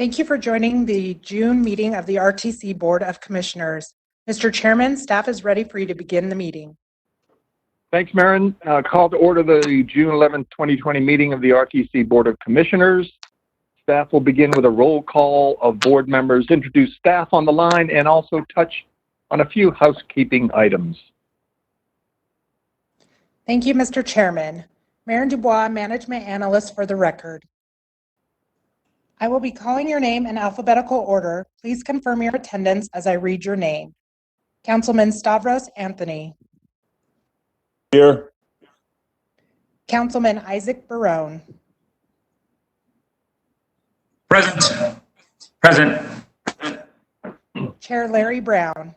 Thank you for joining the June meeting of the RTC Board of Commissioners. Mr. Chairman, staff is ready for you to begin the meeting. Thanks, Maren. Call to order the June 11th, 2020 meeting of the RTC Board of Commissioners. Staff will begin with a roll call of board members, introduce staff on the line, and also touch on a few housekeeping items. Thank you, Mr. Chairman. Maren Dubois, Management Analyst for the record. I will be calling your name in alphabetical order. Please confirm your attendance as I read your name. Councilman Stavros Anthony. Here. Councilman Isaac Barone. Present. Present. Chair Larry Brown.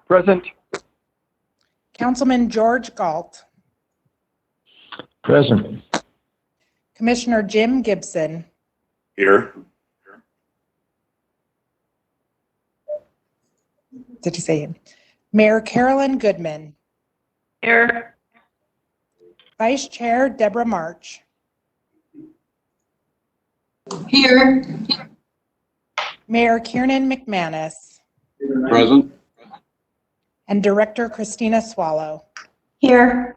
Present. Councilman George Galt. Present. Commissioner Jim Gibson. Here. Did he say him? Mayor Carolyn Goodman. Here. Vice Chair Deborah March. Here. Mayor Kiernan McManus. Present. And Director Christina Swallow. Here.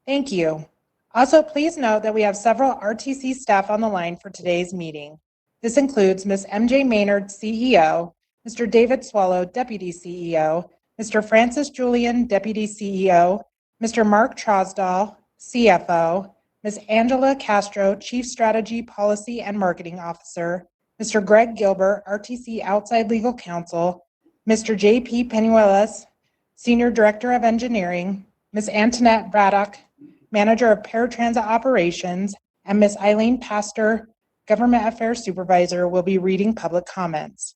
Thank you. Also, please note that we have several RTC staff on the line for today's meeting. This includes Ms. MJ Maynard, CEO, Mr. David Swallow, Deputy CEO, Mr. Francis Julian, Deputy CEO, Mr. Mark Trosdahl, CFO, Ms. Angela Castro, Chief Strategy, Policy, and Marketing Officer, Mr. Greg Gilbert, RTC Outside Legal Counsel, Mr. J.P. Penuelas, Senior Director of Engineering, Ms. Antoinette Braddock, Manager of Paratransit Operations, and Ms. Eileen Pastor, Government Affairs Supervisor, will be reading public comments.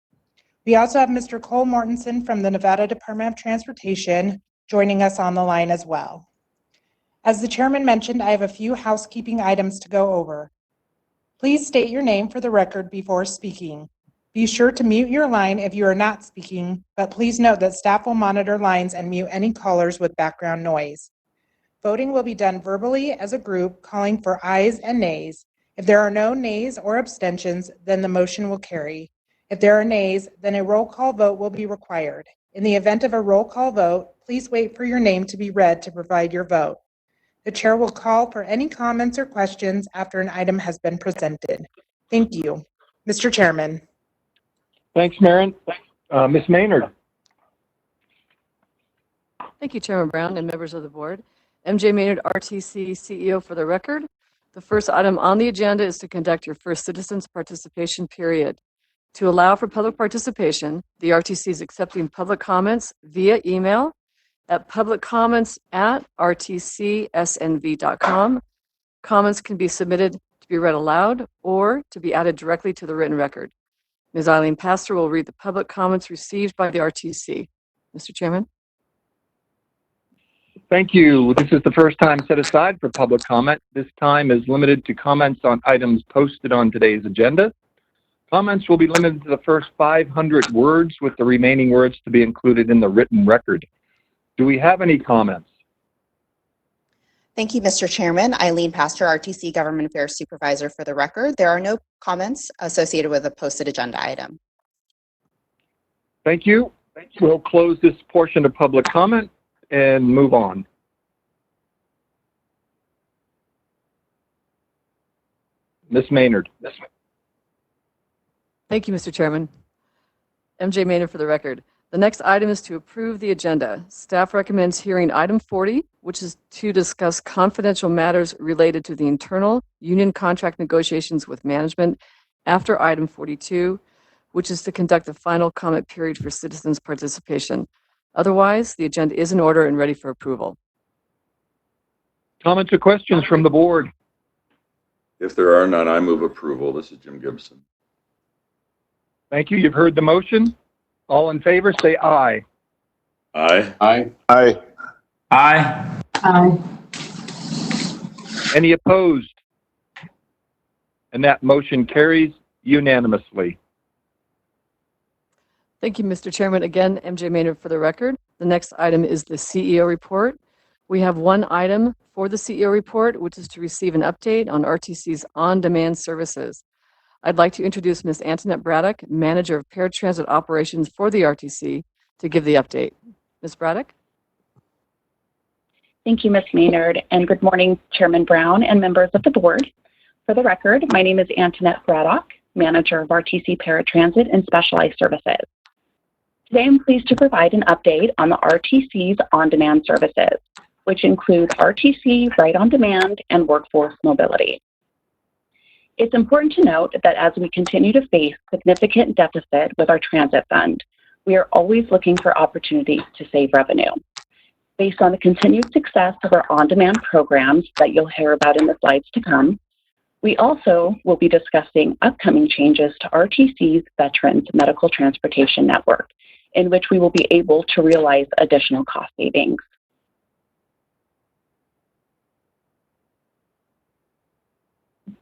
We also have Mr. Cole Mortensen from the Nevada Department of Transportation joining us on the line as well. As the chairman mentioned, I have a few housekeeping items to go over. Please state your name for the record before speaking. Be sure to mute your line if you are not speaking, but please note that staff will monitor lines and mute any callers with background noise. Voting will be done verbally as a group, calling for ayes and nays. If there are no nays or abstentions, then the motion will carry. If there are nays, then a roll call vote will be required. In the event of a roll call vote, please wait for your name to be read to provide your vote. The chair will call for any comments or questions after an item has been presented. Thank you. Mr. Chairman. Thanks, Maren. Ms. Maynard. Thank you, Chairman Brown and members of the board. MJ Maynard, RTC CEO for the record. The first item on the agenda is to conduct your first citizens participation period. To allow for public participation, the RTC is accepting public comments via email at publiccomments@rtcsnv.com. Comments can be submitted to be read aloud or to be added directly to the written record. Ms. Eileen Pastor will read the public comments received by the RTC. Mr. Chairman. Thank you. This is the first time set aside for public comment. This time is limited to comments on items posted on today's agenda. Comments will be limited to the first 500 words, with the remaining words to be included in the written record. Do we have any comments? Thank you, Mr. Chairman. Eileen Pastor, RTC Government Affairs Supervisor for the record. There are no comments associated with a posted agenda item. Thank you. We'll close this portion of public comment and move on. Ms. Maynard. Thank you, Mr. Chairman. MJ Maynard for the record. The next item is to approve the agenda. Staff recommends hearing item 40, which is to discuss confidential matters related to the internal union contract negotiations with management, after item 42, which is to conduct the final comment period for citizens' participation. Otherwise, the agenda is in order and ready for approval. Comments or questions from the board? If there are none, I move approval. This is Jim Gibson. Thank you. You've heard the motion. All in favor, say aye. Aye. Aye. Aye. Aye. Aye. Any opposed? And that motion carries unanimously. Thank you, Mr. Chairman. Again, MJ Maynard for the record. The next item is the CEO report. We have one item for the CEO report, which is to receive an update on RTC's on-demand services. I'd like to introduce Ms. Antoinette Braddock, Manager of Paratransit Operations for the RTC, to give the update. Ms. Braddock? Thank you, Ms. Maynard, and good morning, Chairman Brown and members of the board. For the record, my name is Antoinette Braddock, Manager of RTC Paratransit and Specialized Services. Today, I'm pleased to provide an update on the RTC's on-demand services, which include RTC Right on Demand and Workforce Mobility. It's important to note that as we continue to face significant deficit with our transit fund, we are always looking for opportunities to save revenue. Based on the continued success of our on-demand programs that you'll hear about in the slides to come, we also will be discussing upcoming changes to RTC's Veterans Medical Transportation Network, in which we will be able to realize additional cost savings.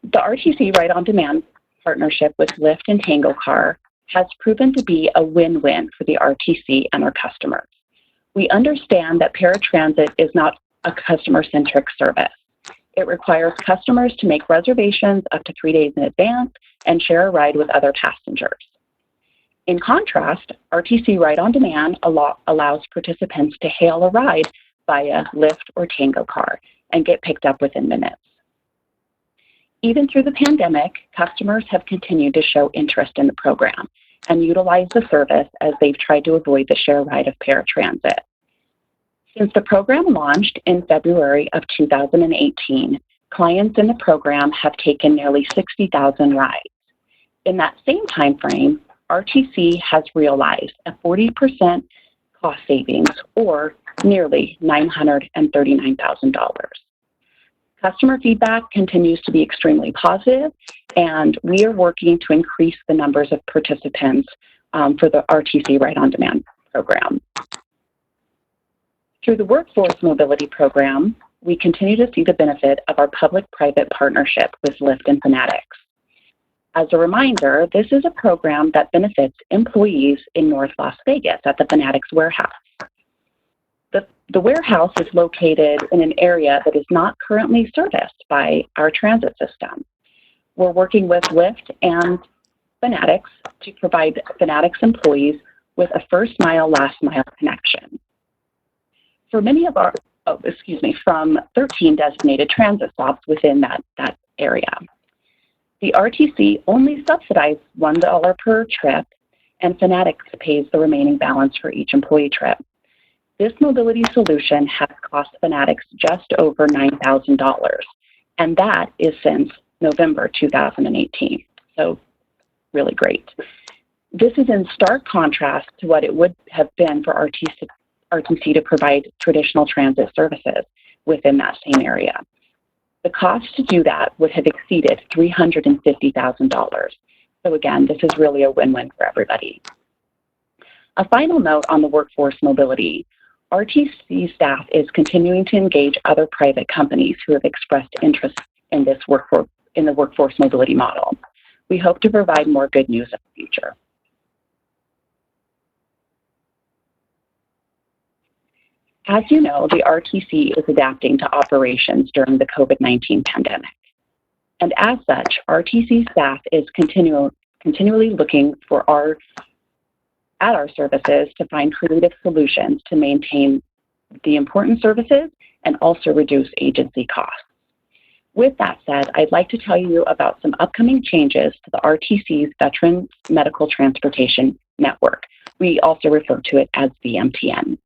The RTC Right on Demand partnership with Lyft and Tango Car has proven to be a win-win for the RTC and our customers. We understand that paratransit is not a customer-centric service. It requires customers to make reservations up to 3 days in advance and share a ride with other passengers. In contrast, RTC Right on Demand allows participants to hail a ride via Lyft or Tango Car and get picked up within minutes. Even through the pandemic, customers have continued to show interest in the program and utilize the service as they've tried to avoid the share ride of paratransit. Since the program launched in February of 2018, clients in the program have taken nearly 60,000 rides. In that same time frame, RTC has realized a 40% cost savings, or nearly $939,000. Customer feedback continues to be extremely positive, and we are working to increase the numbers of participants for the RTC Right on Demand program. Through the Workforce Mobility Program, we continue to see the benefit of our public-private partnership with Lyft and Fanatics. As a reminder, this is a program that benefits employees in North Las Vegas at the Fanatics warehouse. The warehouse is located in an area that is not currently serviced by our transit system. We're working with Lyft and Fanatics to provide Fanatics employees with a first mile, last mile connection. For many of our, from 13 designated transit stops within that area. The RTC only subsidizes $1 per trip, and Fanatics pays the remaining balance for each employee trip. This mobility solution has cost Fanatics just over $9,000, and that is since November 2018. So really great. This is in stark contrast to what it would have been for RTC to provide traditional transit services within that same area. The cost to do that would have exceeded $350,000. So again, this is really a win-win for everybody. A final note on the workforce mobility. RTC staff is continuing to engage other private companies who have expressed interest in this the workforce mobility model. We hope to provide more good news in the future. As you know, the RTC is adapting to operations during the COVID-19 pandemic. And as such, RTC staff is continually looking at our services to find creative solutions to maintain the important services and also reduce agency costs. With that said, I'd like to tell you about some upcoming changes to the RTC's Veterans Medical Transportation Network. We also refer to it as VMTN.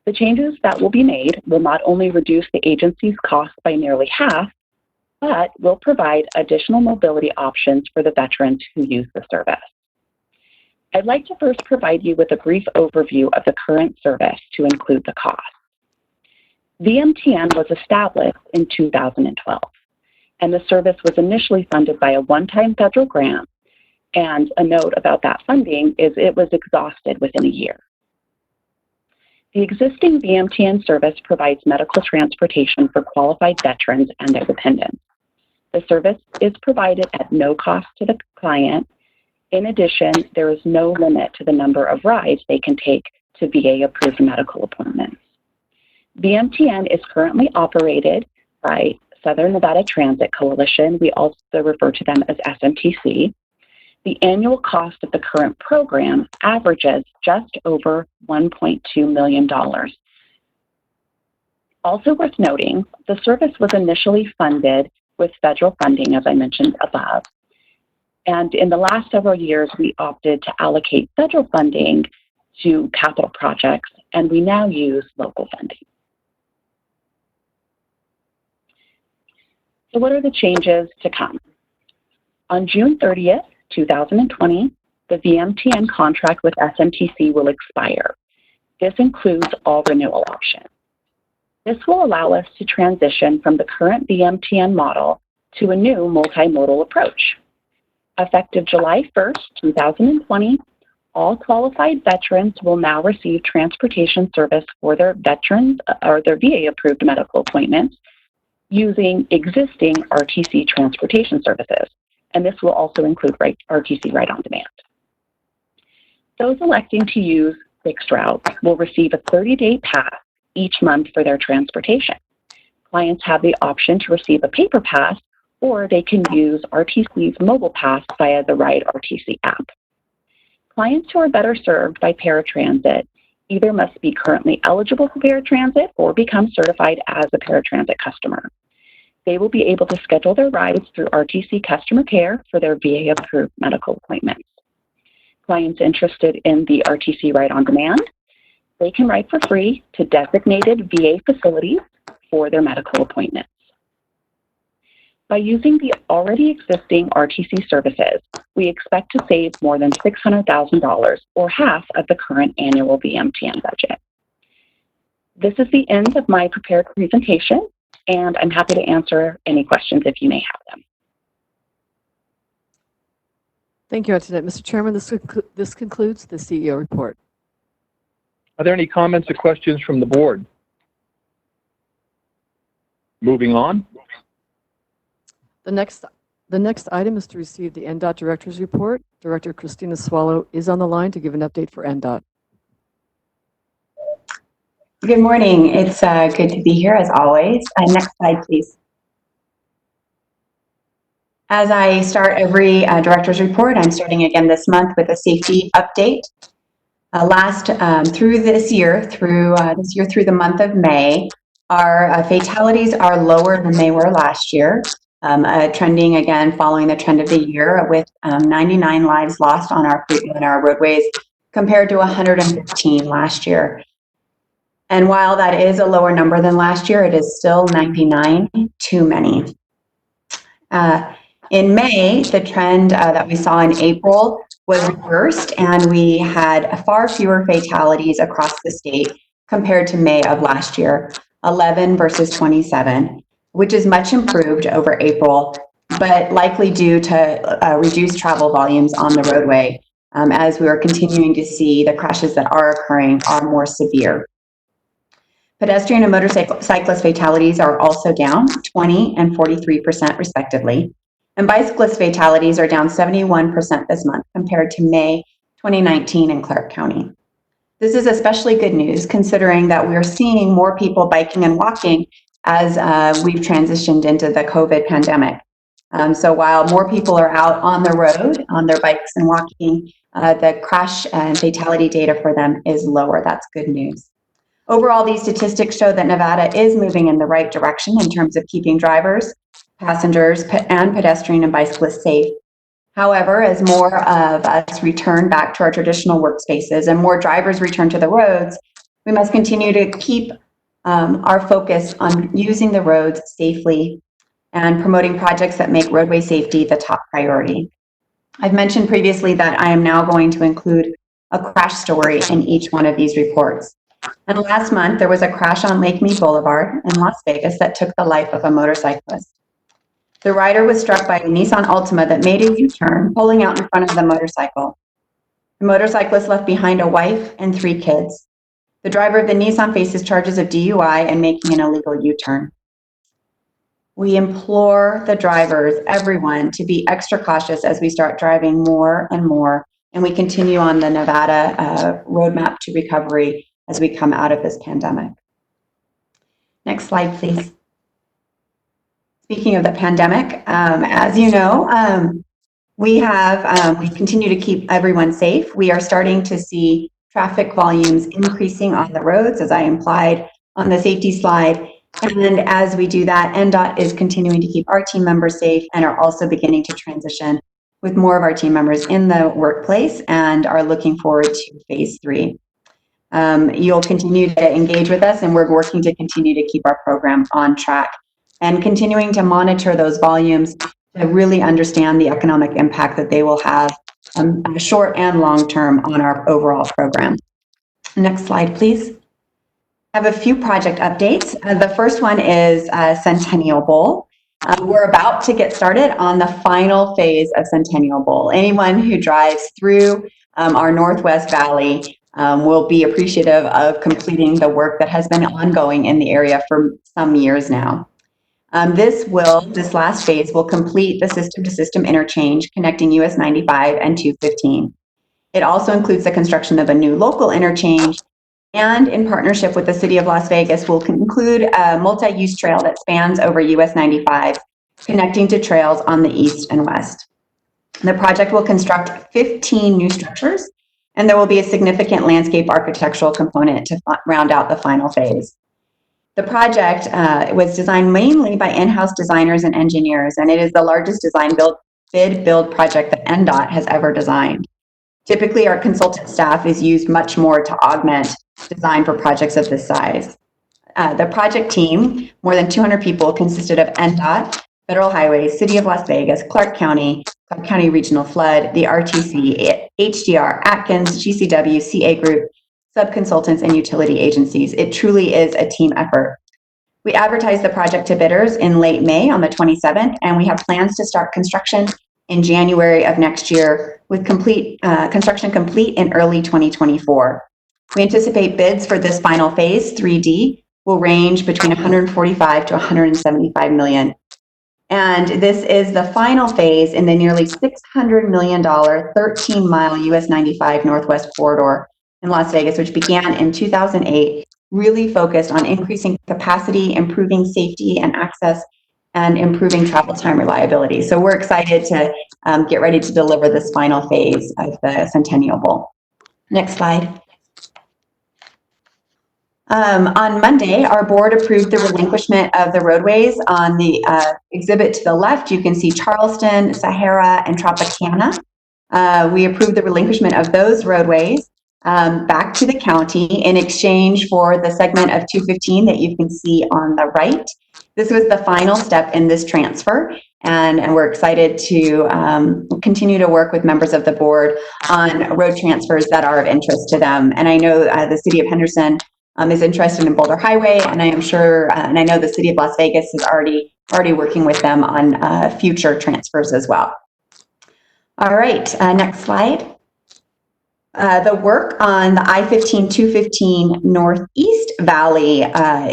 The changes that will be made will not only reduce the agency's costs by nearly half, but will provide additional mobility options for the veterans who use the service. I'd like to first provide you with a brief overview of the current service to include the cost. VMTN was established in 2012, and the service was initially funded by a one-time federal grant, and a note about that funding is it was exhausted within a year. The existing VMTN service provides medical transportation for qualified veterans and their dependents. The service is provided at no cost to the client. In addition, there is no limit to the number of rides they can take to VA-approved medical appointments. VMTN is currently operated by Southern Nevada Transit Coalition. We also refer to them as SMTC. The annual cost of the current program averages just over $1.2 million. Also worth noting, the service was initially funded with federal funding, as I mentioned above. And in the last several years, we opted to allocate federal funding to capital projects, and we now use local funding. So what are the changes to come? On June 30th, 2020, the VMTN contract with SMTC will expire. This includes all renewal options. This will allow us to transition from the current VMTN model to a new multimodal approach. Effective July 1st, 2020, all qualified veterans will now receive transportation service for their veterans or their VA-approved medical appointments using existing RTC transportation services. And this will also include RTC Ride on Demand. Those electing to use fixed routes will receive a 30-day pass each month for their transportation. Clients have the option to receive a paper pass, or they can use RTC's mobile pass via the Ride RTC app. Clients who are better served by paratransit either must be currently eligible for paratransit or become certified as a paratransit customer. They will be able to schedule their rides through RTC customer care for their VA-approved medical appointments. Clients interested in the RTC Ride on Demand, they can ride for free to designated VA facilities for their medical appointments. By using the already existing RTC services, we expect to save more than $600,000, or half of the current annual VMTN budget. This is the end of my prepared presentation, and I'm happy to answer any questions if you may have them. Thank you, Antoinette. Mr. Chairman, this concludes the CEO report. Are there any comments or questions from the board? Moving on. The next item is to receive the NDOT Director's Report. Director Christina Swallow is on the line to give an update for NDOT. Good morning. It's good to be here as always. Next slide, please. As I start every director's report, I'm starting again this month with a safety update. Through the month of May, our fatalities are lower than they were last year. Trending again, following the trend of the year, with 99 lives lost on our roadways compared to 115 last year. And while that is a lower number than last year, it is still 99 too many. In May, the trend that we saw in April was reversed, and we had far fewer fatalities across the state compared to May of last year, 11 versus 27, which is much improved over April, but likely due to reduced travel volumes on the roadway, as we are continuing to see the crashes that are occurring are more severe. Pedestrian and motorcyclist fatalities are also down 20 and 43% respectively. And bicyclist fatalities are down 71% this month compared to May 2019 in Clark County. This is especially good news considering that we're seeing more people biking and walking as we've transitioned into the COVID pandemic. So while more people are out on the road on their bikes and walking, the crash and fatality data for them is lower. That's good news. Overall, these statistics show that Nevada is moving in the right direction in terms of keeping drivers, passengers, and pedestrian and bicyclists safe. However, as more of us return back to our traditional workspaces and more drivers return to the roads, we must continue to keep our focus on using the roads safely and promoting projects that make roadway safety the top priority. I've mentioned previously that I am now going to include a crash story in each one of these reports. And last month, there was a crash on Lake Mead Boulevard in Las Vegas that took the life of a motorcyclist. The rider was struck by a Nissan Altima that made a U-turn, pulling out in front of the motorcycle. The motorcyclist left behind a wife and 3 kids. The driver of the Nissan faces charges of DUI and making an illegal U-turn. We implore the drivers, everyone, to be extra cautious as we start driving more and more, and we continue on the Nevada roadmap to recovery as we come out of this pandemic. Next slide, please. Speaking of the pandemic, as you know, we continue to keep everyone safe. We are starting to see traffic volumes increasing on the roads, as I implied on the safety slide. And as we do that, NDOT is continuing to keep our team members safe and are also beginning to transition with more of our team members in the workplace and are looking forward to phase 3. You'll continue to engage with us, and we're working to continue to keep our program on track and continuing to monitor those volumes to really understand the economic impact that they will have short and long term on our overall program. Next slide, please. I have a few project updates. The first one is Centennial Bowl. We're about to get started on the final phase of Centennial Bowl. Anyone who drives through our Northwest Valley will be appreciative of completing the work that has been ongoing in the area for some years now. This last phase will complete the system-to-system interchange connecting US 95 and 215. It also includes the construction of a new local interchange, and in partnership with the City of Las Vegas will include a multi-use trail that spans over US 95, connecting to trails on the east and west. The project will construct 15 new structures, and there will be a significant landscape architectural component to round out the final phase. The project was designed mainly by in-house designers and engineers, and it is the largest bid-build project that NDOT has ever designed. Typically, our consultant staff is used much more to augment design for projects of this size. The project team, more than 200 people, consisted of NDOT, Federal Highways, City of Las Vegas, Clark County Regional Flood, the RTC, HDR, Atkins, GCW, CA Group, subconsultants, and utility agencies. It truly is a team effort. We advertised the project to bidders in late May on the 27th, and we have plans to start construction in January of next year, with construction complete in early 2024. We anticipate bids for this final phase, 3D, will range between 145 to 175 million. And this is the final phase in the nearly $600 million 13-mile US 95 Northwest corridor in Las Vegas, which began in 2008, really focused on increasing capacity, improving safety and access, and improving travel time reliability. So we're excited to get ready to deliver this final phase of the Centennial Bowl. Next slide. On Monday, our board approved the relinquishment of the roadways. On the exhibit to the left, you can see Charleston, Sahara, and Tropicana. We approved the relinquishment of those roadways back to the county in exchange for the segment of 215 that you can see on the right. This was the final step in this transfer, and we're excited to continue to work with members of the board on road transfers that are of interest to them. And I know the City of Henderson is interested in Boulder Highway, and I am sure, and I know the City of Las Vegas is already working with them on future transfers as well. All right, next slide. The work on the I-15-215 Northeast Valley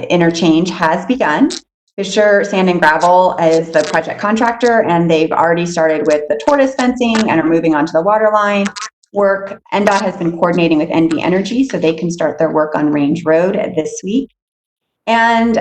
interchange has begun. Fisher Sand and Gravel is the project contractor, and they've already started with the tortoise fencing and are moving on to the water line work. NDOT has been coordinating with NV Energy so they can start their work on Range Road this week. And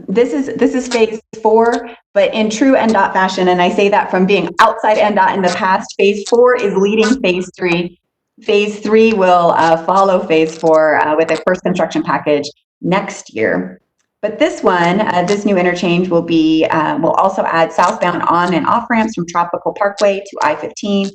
this is phase 4, but in true NDOT fashion, and I say that from being outside NDOT in the past, phase 4 is leading phase 3. Phase 3 will follow phase 4 with a first construction package next year. But this one, this new interchange will also add southbound on and off ramps from Tropical Parkway to I-15,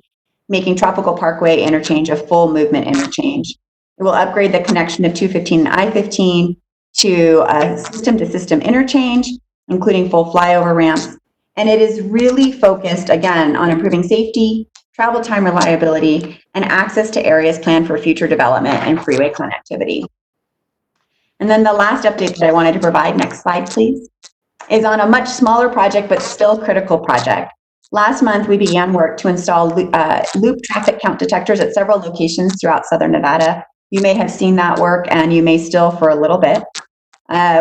making Tropical Parkway interchange a full movement interchange. It will upgrade the connection of 215 and I-15 to a system-to-system interchange, including full flyover ramps. And it is really focused, again, on improving safety, travel time reliability, and access to areas planned for future development and freeway connectivity. And then the last update that I wanted to provide, next slide, please, is on a much smaller project, but still critical project. Last month, we began work to install loop traffic count detectors at several locations throughout Southern Nevada. You may have seen that work, and you may still for a little bit.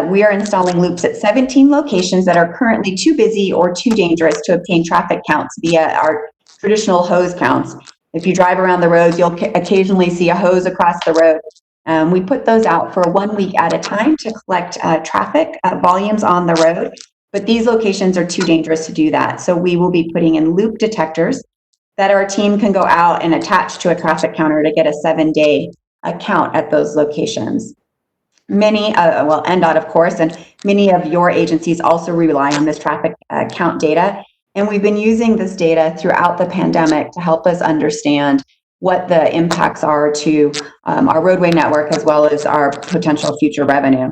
We are installing loops at 17 locations that are currently too busy or too dangerous to obtain traffic counts via our traditional hose counts. If you drive around the roads, you'll occasionally see a hose across the road. We put those out for 1 week at a time to collect traffic volumes on the road. but these locations are too dangerous to do that. So we will be putting in loop detectors that our team can go out and attach to a traffic counter to get a 7-day count at those locations. Many, NDOT, of course, and many of your agencies also rely on this traffic count data. And we've been using this data throughout the pandemic to help us understand what the impacts are to our roadway network as well as our potential future revenue.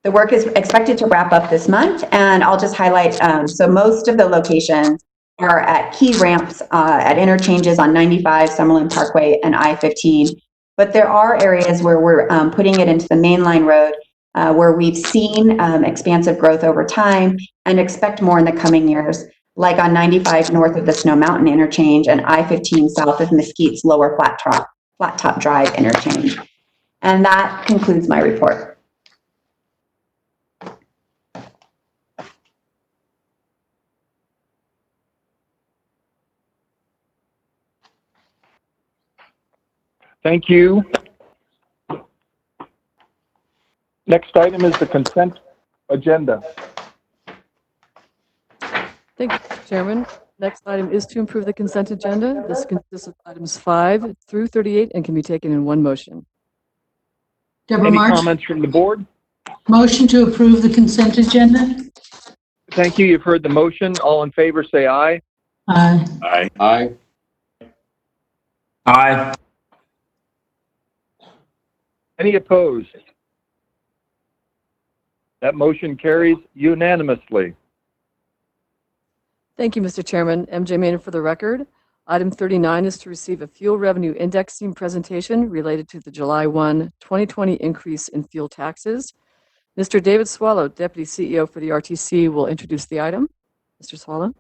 The work is expected to wrap up this month, and I'll just highlight, so most of the locations are at key ramps at interchanges on 95, Summerlin Parkway, and I-15. But there are areas where we're putting it into the mainline road where we've seen expansive growth over time and expect more in the coming years, like on 95 north of the Snow Mountain interchange and I-15 south of Mesquite's lower Flat Top Drive interchange. And that concludes my report. Thank you. Next item is the consent agenda. Thank you, Mr. Chairman. Next item is to approve the consent agenda. This consists of items 5 through 38 and can be taken in one motion. Deborah Any March, comments from the board? motion to approve the consent agenda. Thank you. You've heard the motion. All in favor, say aye. Aye. Aye. Aye. Aye. Any opposed? That motion carries unanimously. Thank you, Mr. Chairman. MJ Maynard for the record. Item 39 is to receive a fuel revenue indexing presentation related to the July 1, 2020 increase in fuel taxes. Mr. David Swallow, Deputy CEO for the RTC, will introduce the item. Mr. Swallow.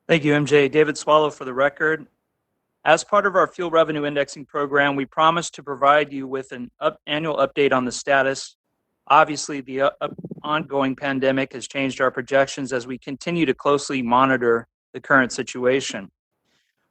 Thank you, MJ. David Swallow for the record. As part of our fuel revenue indexing program, we promised to provide you with an annual update on the status. Obviously, the ongoing pandemic has changed our projections as we continue to closely monitor the current situation.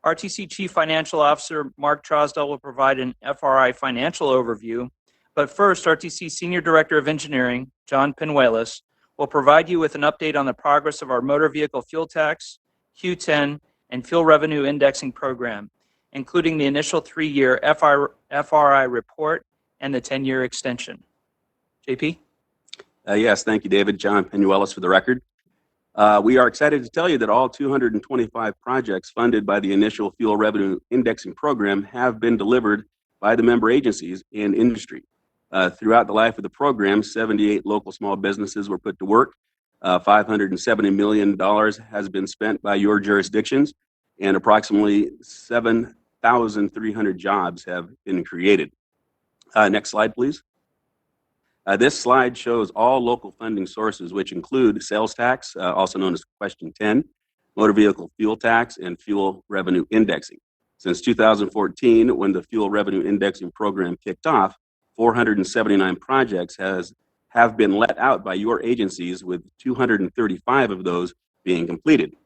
RTC Chief Financial Officer Mark Trosdell will provide an FRI financial overview, but first, RTC Senior Director of Engineering, John Pinuelos, will provide you with an update on the progress of our motor vehicle fuel tax, Q10, and fuel revenue indexing program, including the initial 3-year FRI report and the 10-year extension. JP? Yes, thank you, David. John Pinuelos for the record. We are excited to tell you that all 225 projects funded by the initial fuel revenue indexing program have been delivered by the member agencies and industry. Throughout the life of the program, 78 local small businesses were put to work. $570 million has been spent by your jurisdictions, and approximately 7,300 jobs have been created. Next slide, please. This slide shows all local funding sources, which include sales tax, also known as Question 10, motor vehicle fuel tax, and fuel revenue indexing. Since 2014, when the fuel revenue indexing program kicked off, 479 projects have been let out by your agencies, with 235 of those being completed.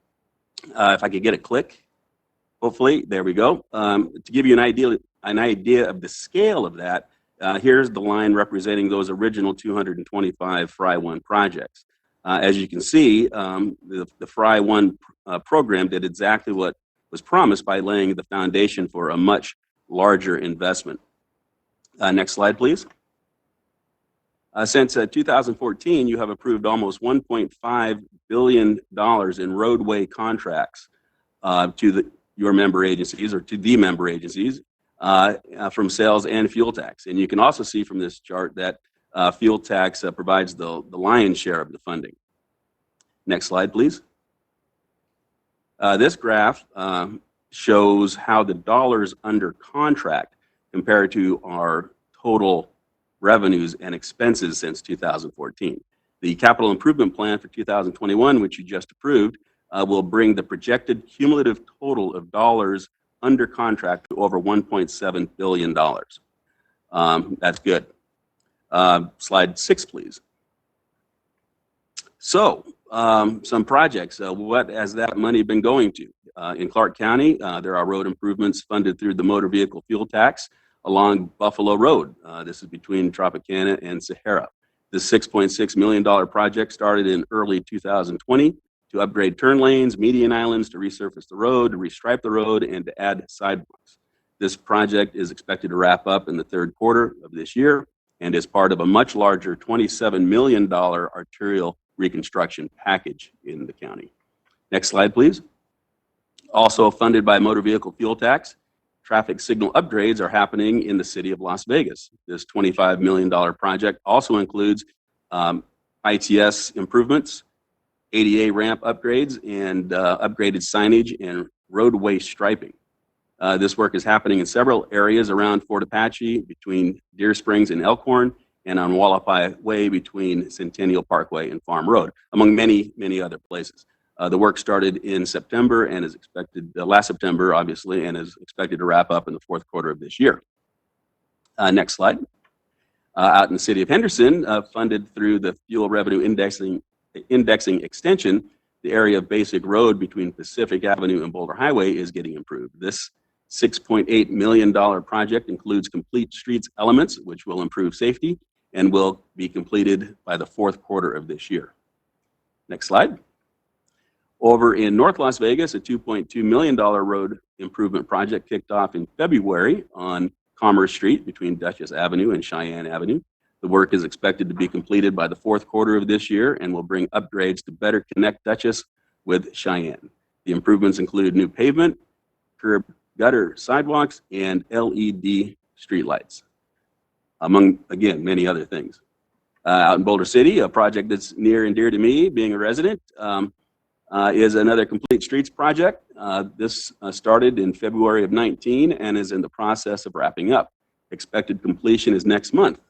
If I could get a click, hopefully, there we go. To give you an idea of the scale of that, here's the line representing those original 225 FRI 1 projects. As you can see, the FRI 1 program did exactly what was promised by laying the foundation for a much larger investment. Next slide, please. Since 2014, you have approved almost $1.5 billion in roadway contracts to your member agencies, or to the member agencies, from sales and fuel tax. And you can also see from this chart that fuel tax provides the lion's share of the funding. Next slide, please. This graph shows how the dollars under contract compare to our total revenues and expenses since 2014. The capital improvement plan for 2021, which you just approved, will bring the projected cumulative total of dollars under contract to over $1.7 billion. That's good. Slide 6, please. So, some projects. What has that money been going to? In Clark County, there are road improvements funded through the motor vehicle fuel tax along Buffalo Road. This is between Tropicana and Sahara. This $6.6 million project started in early 2020 to upgrade turn lanes, median islands, to resurface the road, to restripe the road, and to add sidewalks. This project is expected to wrap up in the third quarter of this year and is part of a much larger $27 million arterial reconstruction package in the county. Next slide, please. Also funded by motor vehicle fuel tax, traffic signal upgrades are happening in the city of Las Vegas. This $25 million project also includes ITS improvements, ADA ramp upgrades, and upgraded signage and roadway striping. This work is happening in several areas around Fort Apache, between Deer Springs and Elkhorn, and on Wallapai Way between Centennial Parkway and Farm Road, among many, many other places. The work started in September and is expected, last September, obviously, and is expected to wrap up in the fourth quarter of this year. Next slide. Out in the city of Henderson, funded through the fuel revenue indexing extension, the area of basic road between Pacific Avenue and Boulder Highway is getting improved. This $6.8 million project includes complete streets elements, which will improve safety and will be completed by the fourth quarter of this year. Next slide. Over in North Las Vegas, a $2.2 million road improvement project kicked off in February on Commerce Street between Dutchess Avenue and Cheyenne Avenue. The work is expected to be completed by the fourth quarter of this year and will bring upgrades to better connect Dutchess with Cheyenne. The improvements include new pavement, curb gutter sidewalks, and LED streetlights, among, again, many other things. Out in Boulder City, a project that's near and dear to me, being a resident, is another complete streets project. This started in February of 19 and is in the process of wrapping up. Expected completion is next month.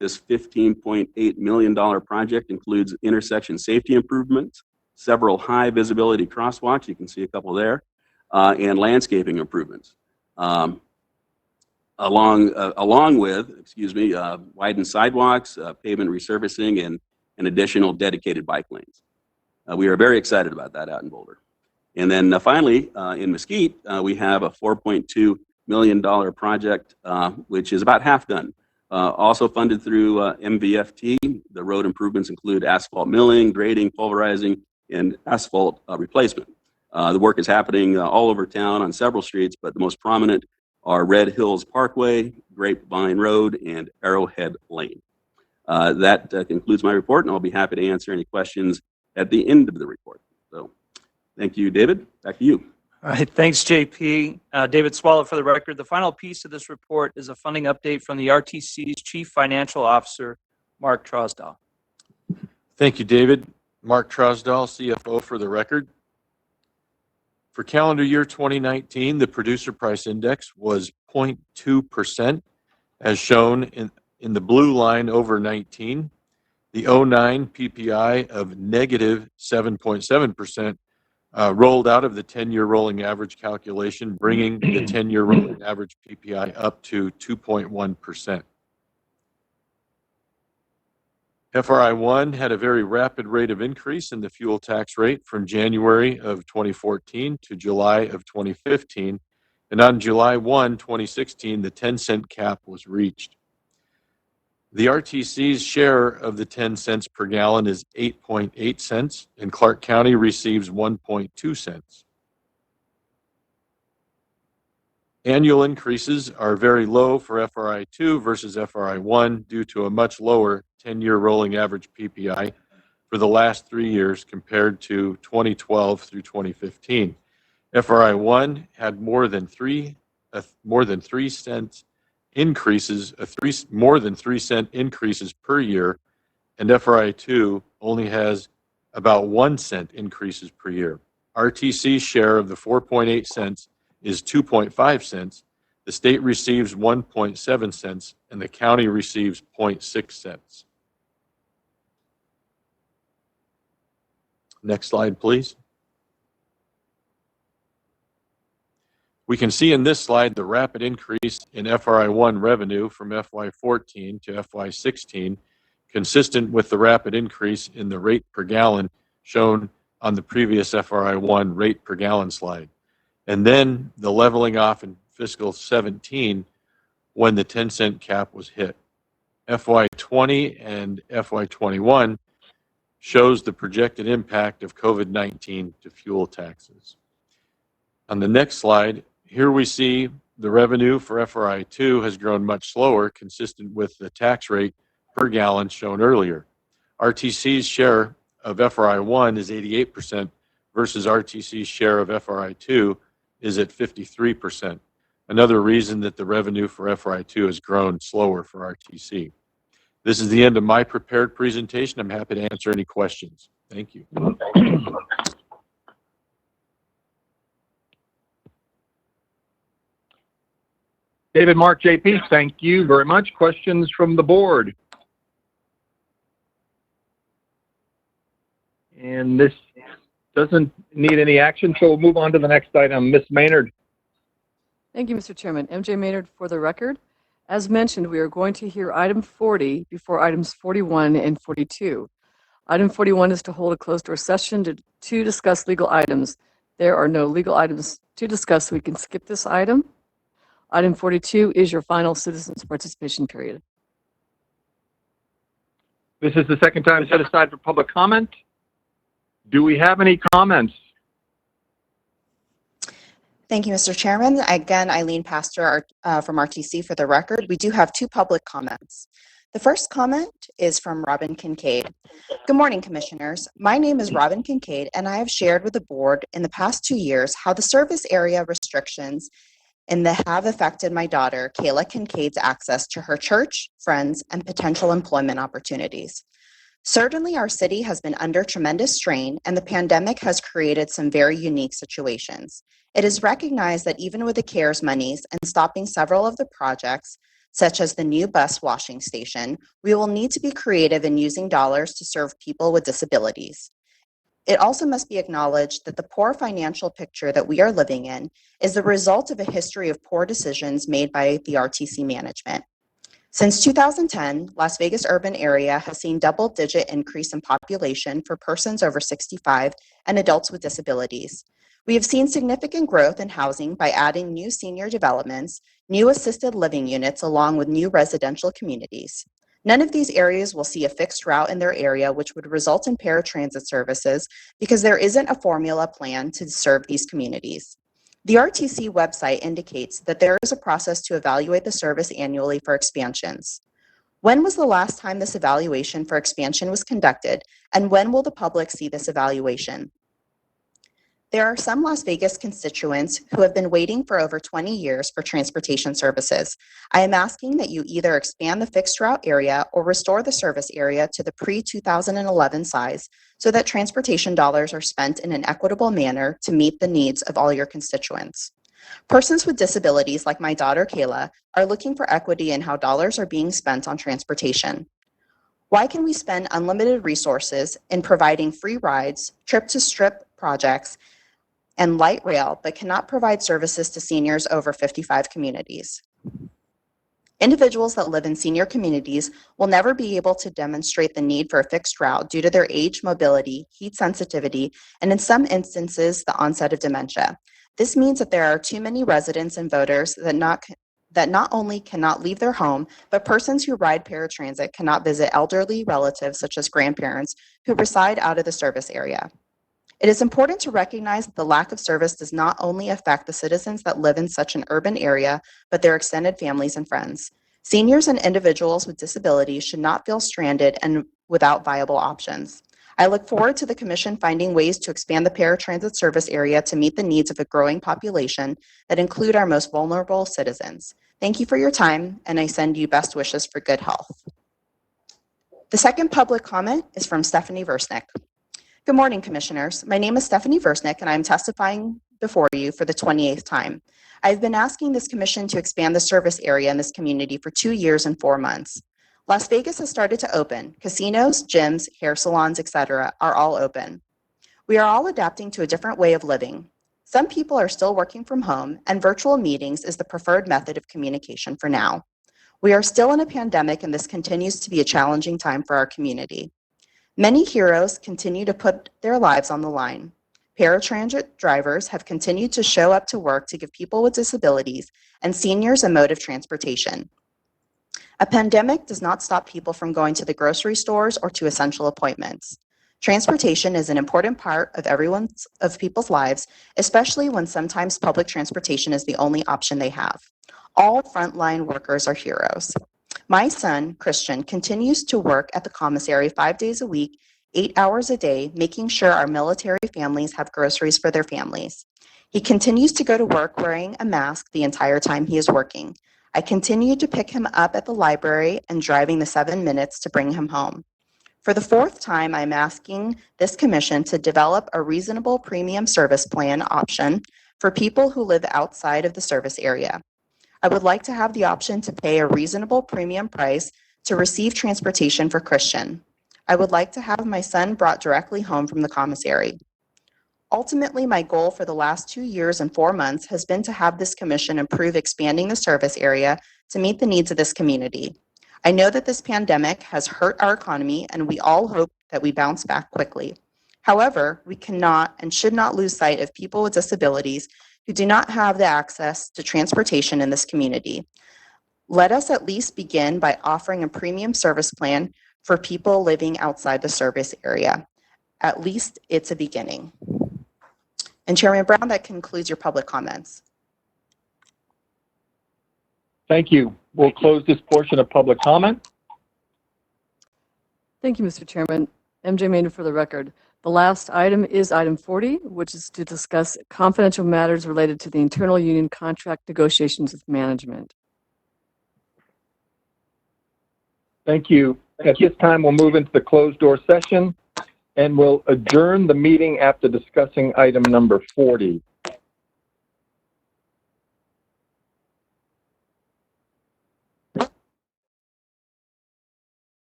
This $15.8 million project includes intersection safety improvements, several high visibility crosswalks, you can see a couple there, and landscaping improvements, along with, widened sidewalks, pavement resurfacing, and additional dedicated bike lanes. We are very excited about that out in Boulder. And then finally, in Mesquite, we have a $4.2 million project, which is about half done. Also funded through MVFT. The road improvements include asphalt milling, grading, pulverizing, and asphalt replacement. The work is happening all over town on several streets, but the most prominent are Red Hills Parkway, Grapevine Road, and Arrowhead Lane. That concludes my report, and I'll be happy to answer any questions at the end of the report. So thank you, David. Back to you. All right, thanks, JP. David Swallow for the record. The final piece of this report is a funding update from the RTC's Chief Financial Officer, Mark Trosdahl. Thank you, David. Mark Trosdahl, CFO for the record. For calendar year 2019, the producer price index was 0.2%, as shown in the blue line over 19. The 09 PPI of negative 7.7% rolled out of the 10-year rolling average calculation, bringing the 10-year rolling average PPI up to 2.1%. FRI 1 had a very rapid rate of increase in the fuel tax rate from January of 2014 to July of 2015, and on July 1, 2016, the 10-cent cap was reached. The RTC's share of the 10 cents per gallon is 8.8 cents, and Clark County receives 1.2 cents. Annual increases are very low for FRI 2 versus FRI 1 due to a much lower 10-year rolling average PPI for the last 3 years compared to 2012 through 2015. FRI 1 had more than 3 cents increases, more than 3 cent increases per year, and FRI 2 only has about 1 cent increases per year. RTC's share of the 4.8 cents is 2.5 cents. The state receives 1.7 cents, and the county receives 0.6 cents. Next slide, please. We can see in this slide the rapid increase in FRI 1 revenue from FY 14 to FY 16, consistent with the rapid increase in the rate per gallon shown on the previous FRI 1 rate per gallon slide. And then the leveling off in fiscal 17 when the 10-cent cap was hit. FY20 and FY21 shows the projected impact of COVID-19 to fuel taxes. On the next slide, here we see the revenue for FRI2 has grown much slower, consistent with the tax rate per gallon shown earlier. RTC's share of FRI1 is 88% versus RTC's share of FRI2 is at 53%. Another reason that the revenue for FRI2 has grown slower for RTC. This is the end of my prepared presentation. I'm happy to answer any questions. Thank you. David, Mark, JP, thank you very much. Questions from the board? And this doesn't need any action, so we'll move on to the next item. Ms. Maynard. Thank you, Mr. Chairman. MJ Maynard for the record. As mentioned, we are going to hear item 40 before items 41 and 42. Item 41 is to hold a closed-door session to discuss legal items. There are no legal items to discuss, so we can skip this item. Item 42 is your final citizens participation period. This is the second time set aside for public comment. Do we have any comments? Thank you, Mr. Chairman. Again, Eileen Pastor from RTC for the record. We do have two public comments. The first comment is from Robin Kincaid. Good morning, Commissioners. My name is Robin Kincaid, and I have shared with the board in the past 2 years how the service area restrictions have affected my daughter, Kayla Kincaid's access to her church, friends, and potential employment opportunities. Certainly, our city has been under tremendous strain, and the pandemic has created some very unique situations. It is recognized that even with the CARES monies and stopping several of the projects, such as the new bus washing station, we will need to be creative in using dollars to serve people with disabilities. It also must be acknowledged that the poor financial picture that we are living in is the result of a history of poor decisions made by the RTC management. Since 2010, Las Vegas urban area has seen double-digit increase in population for persons over 65 and adults with disabilities. We have seen significant growth in housing by adding new senior developments, new assisted living units, along with new residential communities. None of these areas will see a fixed route in their area, which would result in paratransit services because there isn't a formula plan to serve these communities. The RTC website indicates that there is a process to evaluate the service annually for expansions. When was the last time this evaluation for expansion was conducted, and when will the public see this evaluation? There are some Las Vegas constituents who have been waiting for over 20 years for transportation services. I am asking that you either expand the fixed route area or restore the service area to the pre-2011 size so that transportation dollars are spent in an equitable manner to meet the needs of all your constituents. Persons with disabilities like my daughter Kayla are looking for equity in how dollars are being spent on transportation. Why can we spend unlimited resources in providing free rides, trip-to-strip projects, and light rail, but cannot provide services to seniors over 55 communities? Individuals that live in senior communities will never be able to demonstrate the need for a fixed route due to their age, mobility, heat sensitivity, and in some instances, the onset of dementia. This means that there are too many residents and voters that not only cannot leave their home, but persons who ride paratransit cannot visit elderly relatives such as grandparents who reside out of the service area. It is important to recognize that the lack of service does not only affect the citizens that live in such an urban area, but their extended families and friends. Seniors and individuals with disabilities should not feel stranded and without viable options. I look forward to the Commission finding ways to expand the paratransit service area to meet the needs of a growing population that include our most vulnerable citizens. Thank you for your time, and I send you best wishes for good health. The second public comment is from Stephanie Versnick. Good morning, Commissioners. My name is Stephanie Versnick, and I am testifying before you for the 28th time. I've been asking this Commission to expand the service area in this community for 2 years and 4 months. Las Vegas has started to open. Casinos, gyms, hair salons, etc. are all open. We are all adapting to a different way of living. Some people are still working from home, and virtual meetings is the preferred method of communication for now. We are still in a pandemic, and this continues to be a challenging time for our community. Many heroes continue to put their lives on the line. Paratransit drivers have continued to show up to work to give people with disabilities and seniors a mode of transportation. A pandemic does not stop people from going to the grocery stores or to essential appointments. Transportation is an important part of people's lives, especially when sometimes public transportation is the only option they have. All frontline workers are heroes. My son, Christian, continues to work at the commissary 5 days a week, 8 hours a day, making sure our military families have groceries for their families. He continues to go to work wearing a mask the entire time he is working. I continue to pick him up at the library and driving the 7 minutes to bring him home. For the fourth time, I'm asking this commission to develop a reasonable premium service plan option for people who live outside of the service area. I would like to have the option to pay a reasonable premium price to receive transportation for Christian. I would like to have my son brought directly home from the commissary. Ultimately, my goal for the last 2 years and 4 months has been to have this commission improve expanding the service area to meet the needs of this community. I know that this pandemic has hurt our economy, and we all hope that we bounce back quickly. However, we cannot and should not lose sight of people with disabilities who do not have the access to transportation in this community. Let us at least begin by offering a premium service plan for people living outside the service area. At least it's a beginning. And Chairman Brown, that concludes your public comments. Thank you. We'll close this portion of public comment. Thank you, Mr. Chairman. MJ Maynard for the record. The last item is item 40, which is to discuss confidential matters related to the internal union contract negotiations with management. Thank you. At this time, we'll move into the closed door session and we'll adjourn the meeting after discussing item number 40.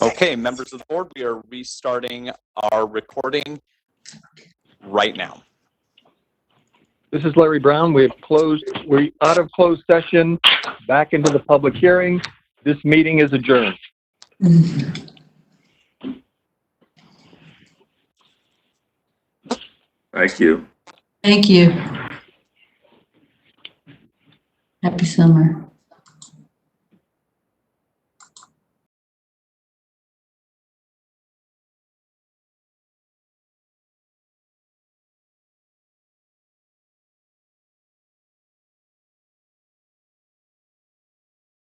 Okay, members of the board, we are restarting our recording right now. This is Larry Brown. We're out of closed session, back into the public hearing. This meeting is adjourned. Thank you. Thank you. Happy summer.